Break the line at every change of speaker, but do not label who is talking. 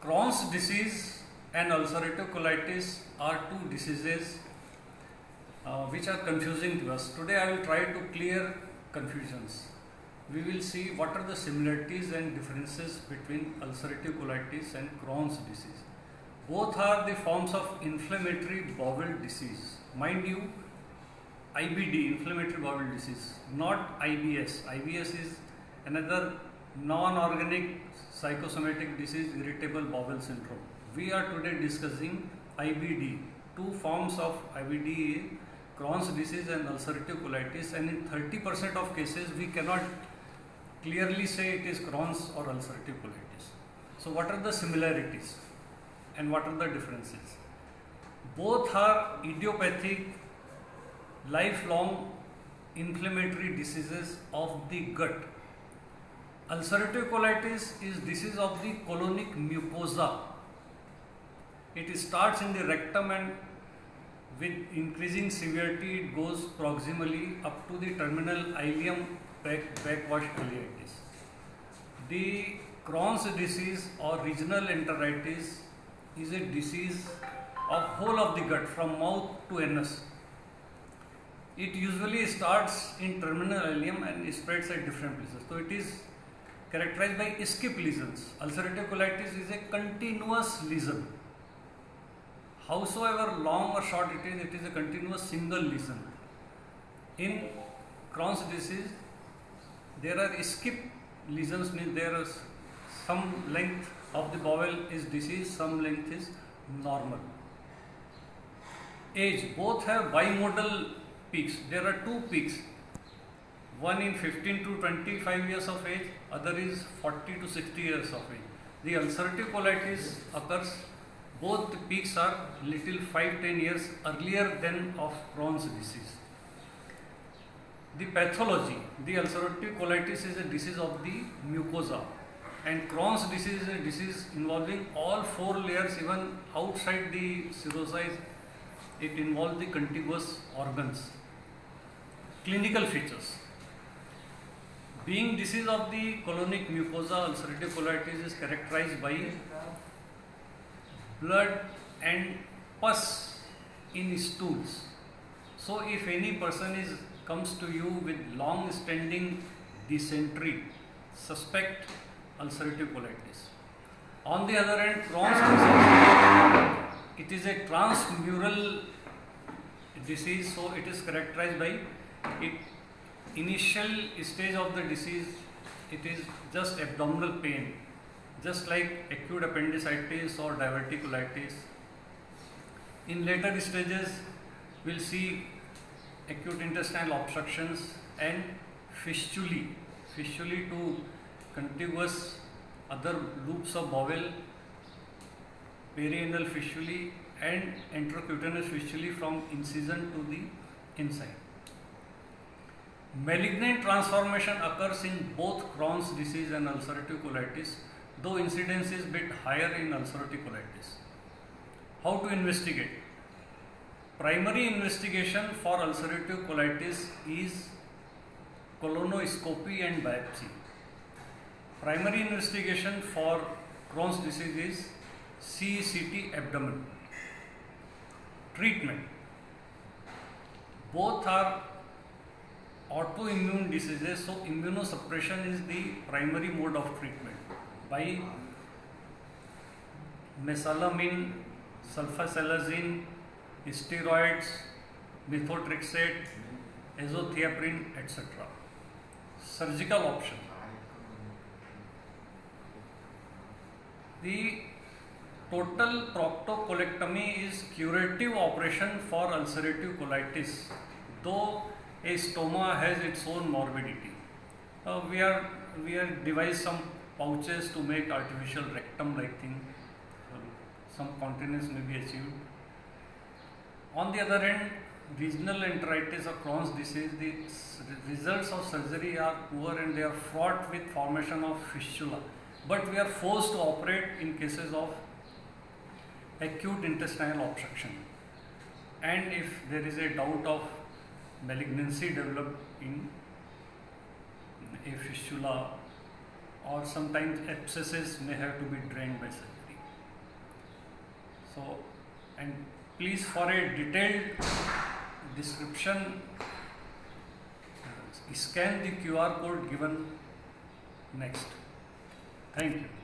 Crohn's disease and ulcerative colitis are two diseases which are confusing to us. Today I will try to clear confusions. We will see what are the similarities and differences between ulcerative colitis and Crohn's disease. Both are the forms of inflammatory bowel disease. Mind you, IBD, inflammatory bowel disease, not IBS. IBS is another non-organic psychosomatic disease, irritable bowel syndrome. We are today discussing IBD. Two forms of IBD, Crohn's disease and ulcerative colitis, and in 30% of cases we cannot clearly say it is Crohn's or ulcerative colitis. So what are the similarities and what are the differences? Both are idiopathic, lifelong inflammatory diseases of the gut. Ulcerative colitis is disease of the colonic mucosa. It starts in the rectum and with increasing severity it goes proximally up to the terminal ileum backwash ileitis. The Crohn's disease or regional enteritis is a disease of whole of the gut from mouth to anus. It usually starts in terminal ileum and spreads at different places. So it is characterized by skip lesions. Ulcerative colitis is a continuous lesion. Howsoever long or short it is a continuous single lesion. In Crohn's disease, there are skip lesions, means there is some length of the bowel is diseased, some length is normal. Age, both have bimodal peaks. There are two peaks, one in 15 to 25 years of age, other is 40 to 60 years of age. The ulcerative colitis occurs, both peaks are little 5-10 years earlier than of Crohn's disease. The pathology, the ulcerative colitis is a disease of the mucosa and Crohn's disease is a disease involving all four layers, even outside the serosa, it involves the contiguous organs. Clinical features. Being disease of the colonic mucosa, ulcerative colitis is characterized by blood and pus in stools. So if any person comes to you with long standing dysentery, suspect ulcerative colitis. On the other hand, Crohn's disease, it is a transmural disease, so it is characterized by initial stage of the disease, it is just abdominal pain, just like acute appendicitis or diverticulitis. In later stages, we'll see acute intestinal obstructions and fistulae to contiguous other loops of bowel, perianal fistulae and intracutaneous fistulae from incision to the inside. Malignant transformation occurs in both Crohn's disease and ulcerative colitis, though incidence is bit higher in ulcerative colitis. How to investigate? Primary investigation for ulcerative colitis is colonoscopy and biopsy. Primary investigation for Crohn's disease is CCT abdomen. Treatment. Both are autoimmune diseases, so immunosuppression is the primary mode of treatment by mesalamine, sulfasalazine, steroids, methotrexate, azathioprine, etc. Surgical option. The total proctocolectomy is curative operation for ulcerative colitis, though a stoma has its own morbidity. We are devised some pouches to make artificial rectum-like thing. Some continence may be achieved. On the other hand, regional enteritis or Crohn's disease, the results of surgery are poor and they are fraught with formation of fistula. But we are forced to operate in cases of acute intestinal obstruction. And if there is a doubt of malignancy developed in a fistula, or sometimes abscesses may have to be drained by surgery. So, and please, for a detailed description, scan the QR code given next. Thank you.